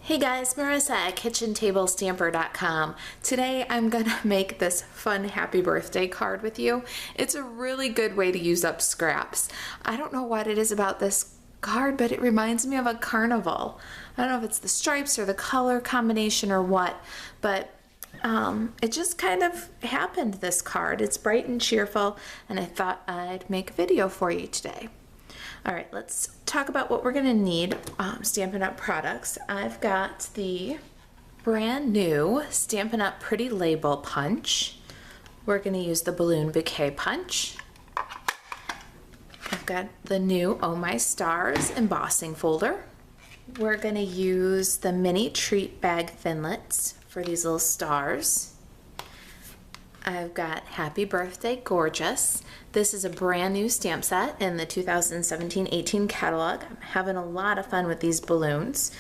Hey guys, Marissa at KitchenTableStamper.com. Today I'm gonna make this fun happy birthday card with you. It's a really good way to use up scraps. I don't know what it is about this card, but it reminds me of a carnival. I don't know if it's the stripes or the color combination or what, but it just kind of happened, this card. It's bright and cheerful, and I thought I'd make a video for you today. All right, let's talk about what we're gonna need. Stampin' Up! Products. I've got the brand new Stampin' Up! Pretty Label Punch. We're gonna use the Balloon Bouquet Punch. I've got the new Oh My Stars embossing folder. We're gonna use the mini treat bag thinlits for these little stars. I've got Happy Birthday Gorgeous. This is a brand new stamp set in the 2017-18 catalog. I'm having a lot of fun with these balloons.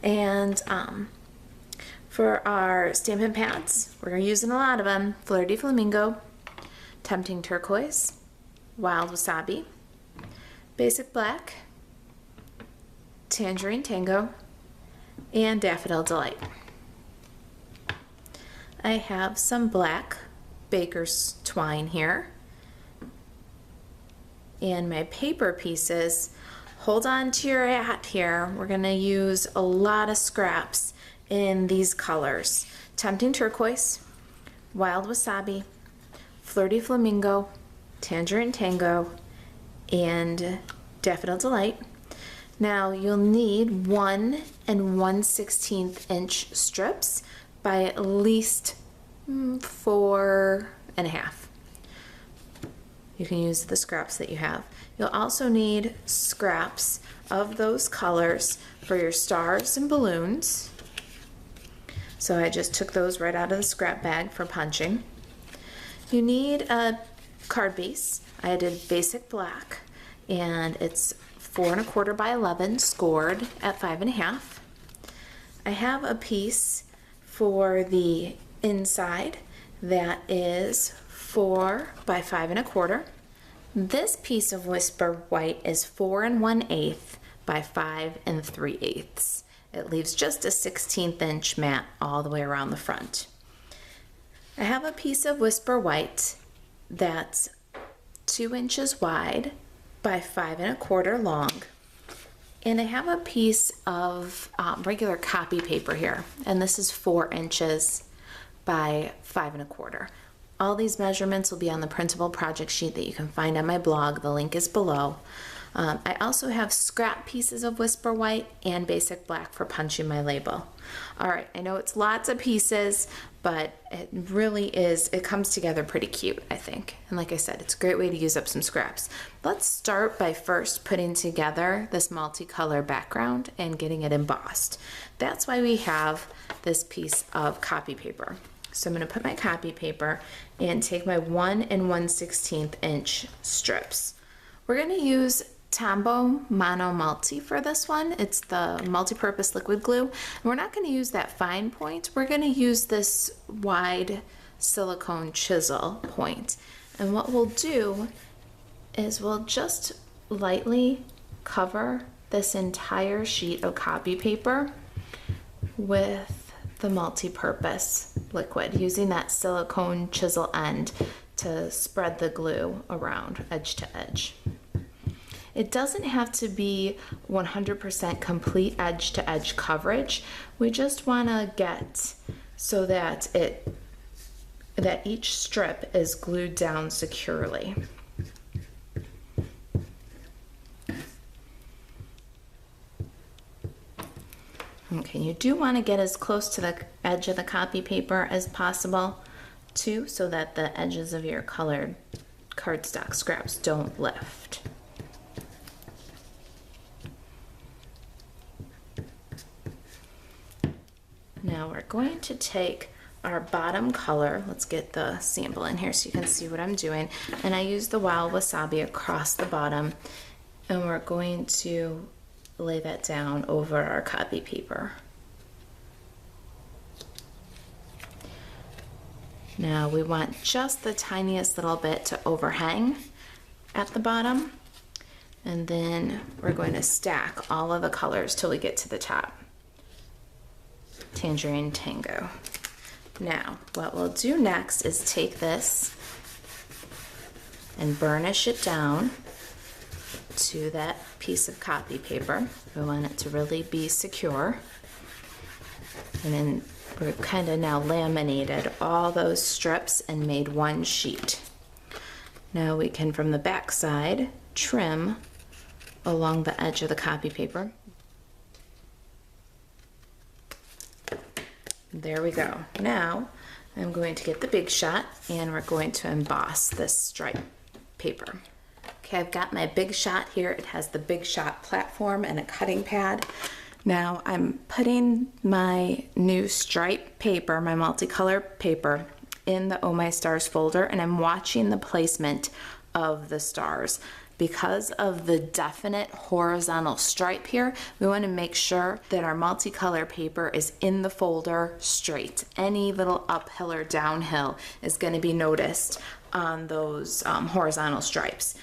And for our Stampin' pads, we're using a lot of them. Flirty Flamingo, Tempting Turquoise, Wild Wasabi, Basic Black, Tangerine Tango, and Daffodil Delight. I have some black baker's twine here, and my paper pieces. Hold on to your hat here. We're gonna use a lot of scraps in these colors: Tempting Turquoise, Wild Wasabi, Flirty Flamingo, Tangerine Tango, and Daffodil Delight. Now you'll need 1 1/16 inch strips by at least 4.5. You can use the scraps that you have. You'll also need scraps of those colors for your stars and balloons. So I just took those right out of the scrap bag for punching. You need a card base. I did Basic Black, and it's 4 1/4 by 11 scored at 5.5. I have a piece for the inside that is 4 by 5 1/4. This piece of Whisper White is 4 1/8 by 5 3/8. It leaves just a 1/16 inch mat all the way around the front. I have a piece of Whisper White that's 2 inches wide by 5 1/4 long. And I have a piece of regular copy paper here, and this is 4 inches by 5 1/4. All these measurements will be on the printable project sheet that you can find on my blog. The link is below. I also have scrap pieces of Whisper White and Basic Black for punching my label. All right, I know it's lots of pieces, but it really is, it comes together pretty cute, I think. And like I said, it's a great way to use up some scraps. Let's start by first putting together this multicolor background and getting it embossed. That's why we have this piece of copy paper. So I'm going to put my copy paper and take my 1 1/16 inch strips. We're going to use Tombow Mono Multi for this one. It's the multi-purpose liquid glue. And we're not going to use that fine point. We're going to use this wide silicone chisel point. And what we'll do is we'll just lightly cover this entire sheet of copy paper with the multi-purpose liquid, using that silicone chisel end to spread the glue around edge to edge. It doesn't have to be 100% complete edge to edge coverage. We just want to get so that each strip is glued down securely. Okay, you do want to get as close to the edge of the copy paper as possible too, so that the edges of your colored cardstock scraps don't lift. Now we're going to take our bottom color. Let's get the sample in here so you can see what I'm doing. And I use the Wild Wasabi across the bottom, and we're going to lay that down over our copy paper. Now we want just the tiniest little bit to overhang at the bottom, and then we're going to stack all of the colors till we get to the top. Tangerine Tango. Now, what we'll do next is take this and burnish it down to that piece of copy paper. We want it to really be secure. And then we've kind of now laminated all those strips and made one sheet. Now we can, from the back side, trim along the edge of the copy paper. There we go. Now I'm going to get the Big Shot and we're going to emboss this stripe paper. Okay, I've got my Big Shot here. It has the Big Shot platform and a cutting pad. Now I'm putting my new stripe paper, my multicolor paper, in the Oh My Stars folder, and I'm watching the placement of the stars. Because of the definite horizontal stripe here, we want to make sure that our multicolor paper is in the folder straight. Any little uphill or downhill is going to be noticed on those horizontal stripes.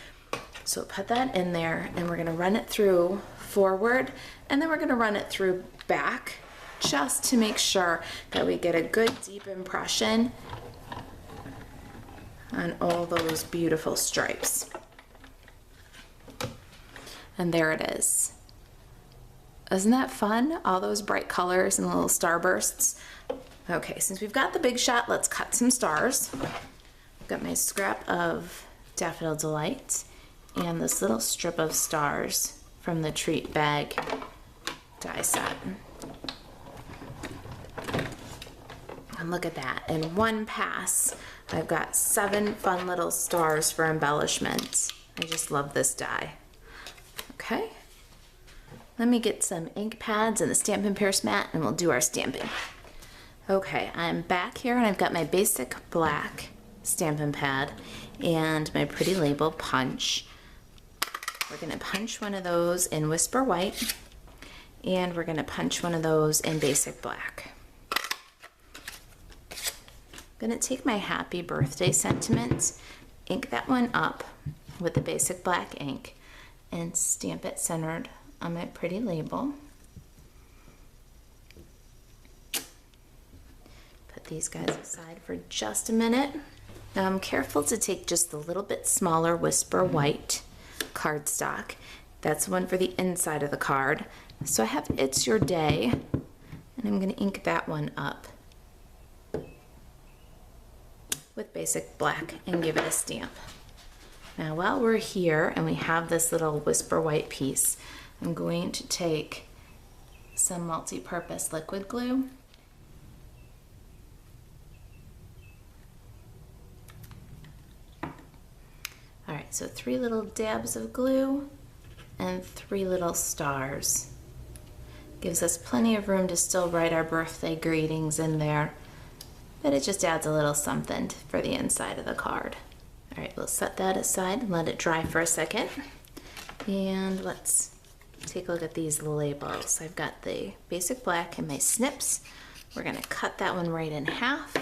So put that in there, and we're going to run it through forward, and then we're going to run it through back, just to make sure that we get a good deep impression on all those beautiful stripes. And there it is. Isn't that fun? All those bright colors and little starbursts. Okay, since we've got the Big Shot, let's cut some stars. I've got my scrap of Daffodil Delight and this little strip of stars from the treat bag die set. And look at that, in one pass, I've got 7 fun little stars for embellishment. I just love this die. Okay, let me get some ink pads and the Stampin' Pierce mat and we'll do our stamping. Okay, I'm back here and I've got my basic black Stampin' pad and my pretty label punch. We're gonna punch one of those in Whisper White and we're gonna punch one of those in basic black. I'm gonna take my Happy Birthday sentiment, ink that one up with the basic black ink, and stamp it centered on my pretty label. Put these guys aside for just a minute. Now I'm careful to take just a little bit smaller Whisper White cardstock. That's one for the inside of the card. So I have It's Your Day, and I'm gonna ink that one up with basic black and give it a stamp. Now while we're here and we have this little Whisper White piece, I'm going to take some multi-purpose liquid glue. Alright, so 3 little dabs of glue and 3 little stars. Gives us plenty of room to still write our birthday greetings in there, but it just adds a little something for the inside of the card. All right, we'll set that aside and let it dry for a second. And let's take a look at these labels. I've got the basic black and my snips. We're gonna cut that one right in half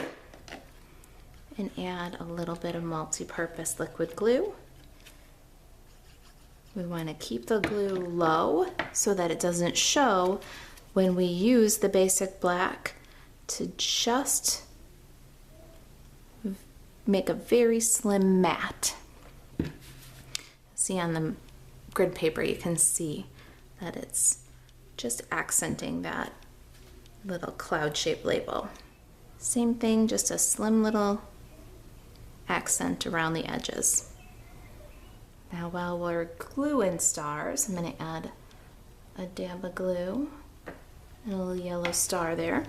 and add a little bit of multi-purpose liquid glue. We wanna keep the glue low so that it doesn't show when we use the basic black to just make a very slim mat. See on the grid paper, you can see that it's just accenting that little cloud-shaped label. Same thing, just a slim little accent around the edges. Now while we're gluing stars, I'm going to add a dab of glue and a little yellow star there.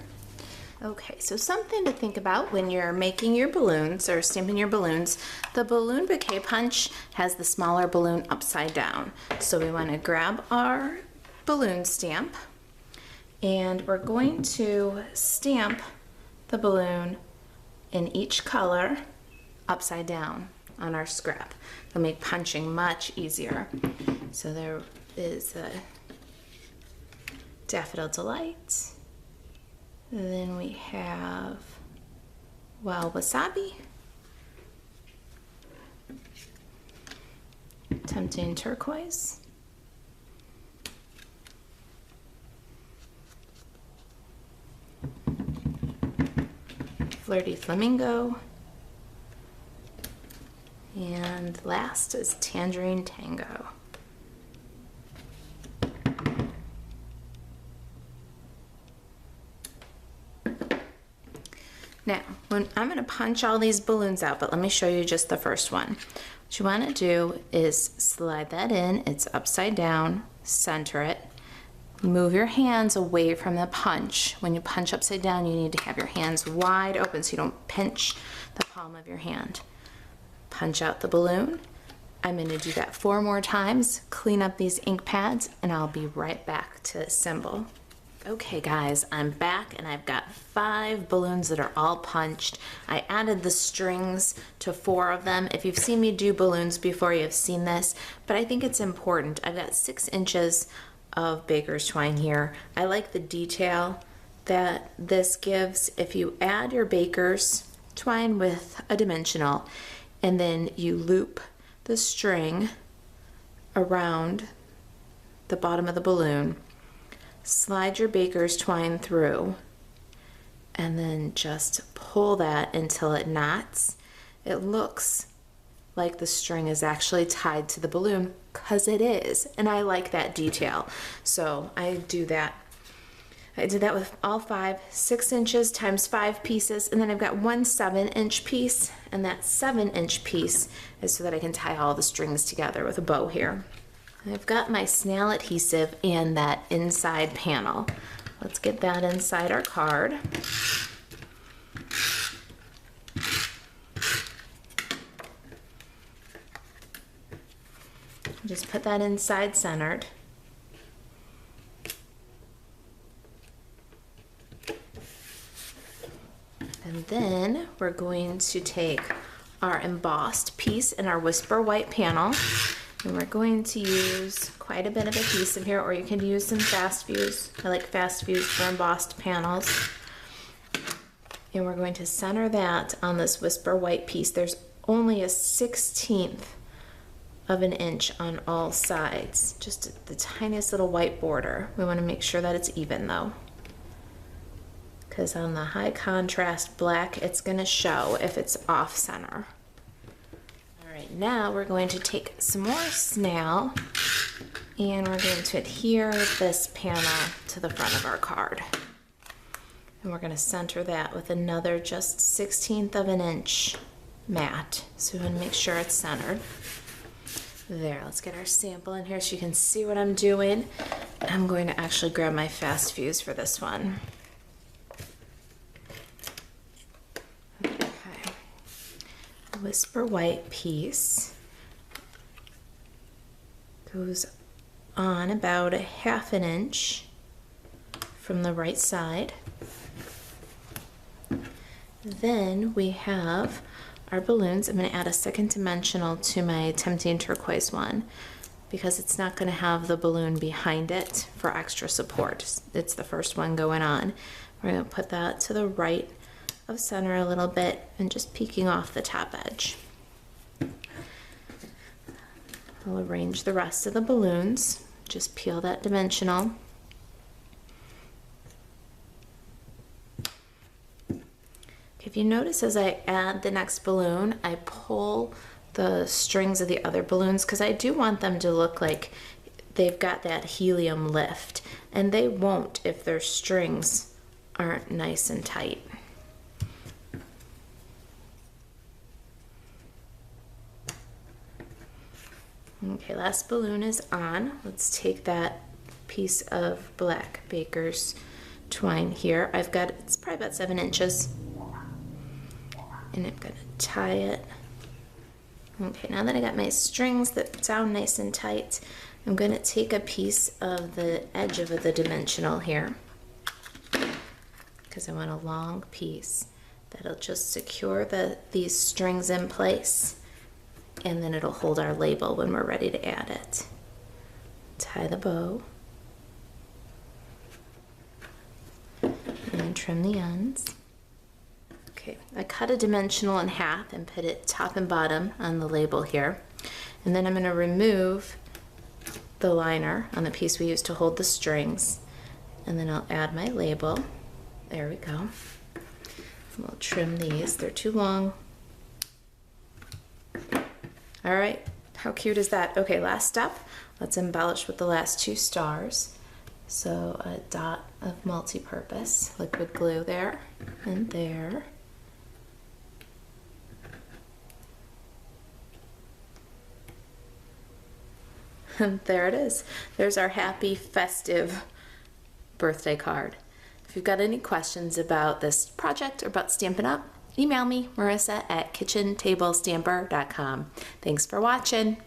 Okay, so something to think about when you're making your balloons or stamping your balloons. The balloon bouquet punch has the smaller balloon upside down. So we want to grab our balloon stamp and we're going to stamp the balloon in each color upside down on our scrap. It'll make punching much easier. So there is a Daffodil Delight. Then we have Wild Wasabi, Tempting Turquoise, Flirty Flamingo. And last is Tangerine Tango. Now, I'm going to punch all these balloons out, but let me show you just the first one. What you want to do is slide that in. It's upside down, center it. Move your hands away from the punch. When you punch upside down, you need to have your hands wide open so you don't pinch the palm of your hand. Punch out the balloon. I'm going to do that 4 more times, clean up these ink pads, and I'll be right back to assemble. Okay guys, I'm back and I've got 5 balloons that are all punched. I added the strings to 4 of them. If you've seen me do balloons before, you've seen this, but I think it's important. I've got 6 inches of baker's twine here. I like the detail that this gives. If you add your baker's twine with a dimensional, and then you loop the string around the bottom of the balloon, slide your baker's twine through, and then just pull that until it knots. It looks like the string is actually tied to the balloon, because it is, and I like that detail. So I do that. I did that with all 5, 6 inches times 5 pieces, and then I've got 1 7-inch piece, and that 7-inch piece is so that I can tie all the strings together with a bow here. I've got my snail adhesive and that inside panel. Let's get that inside our card. Just put that inside centered. And then we're going to take our embossed piece in our Whisper White panel, and we're going to use quite a bit of adhesive here, or you can use some fast fuse. I like fast fuse for embossed panels. And we're going to center that on this Whisper White piece. There's only a 1/16 of an inch on all sides, just the tiniest little white border. We want to make sure that it's even though, because on the high contrast black, it's going to show if it's off center. All right, now we're going to take some more snail, and we're going to adhere this panel to the front of our card. And we're going to center that with another just 1/16 of an inch mat. So we want to make sure it's centered. There, let's get our sample in here so you can see what I'm doing. I'm going to actually grab my fast fuse for this one. Okay. Whisper White piece goes on about 1/2 inch from the right side. Then we have our balloons. I'm going to add a second dimensional to my Tempting Turquoise one because it's not going to have the balloon behind it for extra support. It's the first one going on. We're going to put that to the right of center a little bit and just peeking off the top edge. I'll arrange the rest of the balloons. Just peel that dimensional. If you notice, as I add the next balloon, I pull the strings of the other balloons because I do want them to look like they've got that helium lift, and they won't if their strings aren't nice and tight. Okay, last balloon is on. Let's take that piece of black baker's twine here. I've got, it's probably about 7 inches. And I'm going to tie it. Okay, now that I got my strings that sound nice and tight, I'm going to take a piece of the edge of the dimensional here, because I want a long piece that'll just secure these strings in place, and then it'll hold our label when we're ready to add it. Tie the bow, and then trim the ends. Okay, I cut a dimensional in half and put it top and bottom on the label here. And then I'm going to remove the liner on the piece we used to hold the strings. And then I'll add my label. There we go. We'll trim these, they're too long. All right, how cute is that? Okay, last step, let's embellish with the last 2 stars. So a dot of multi-purpose liquid glue there and there. And there it is. There's our happy, festive birthday card. If you've got any questions about this project or about Stampin' Up, email me, Marissa at kitchentablestamper.com. Thanks for watching.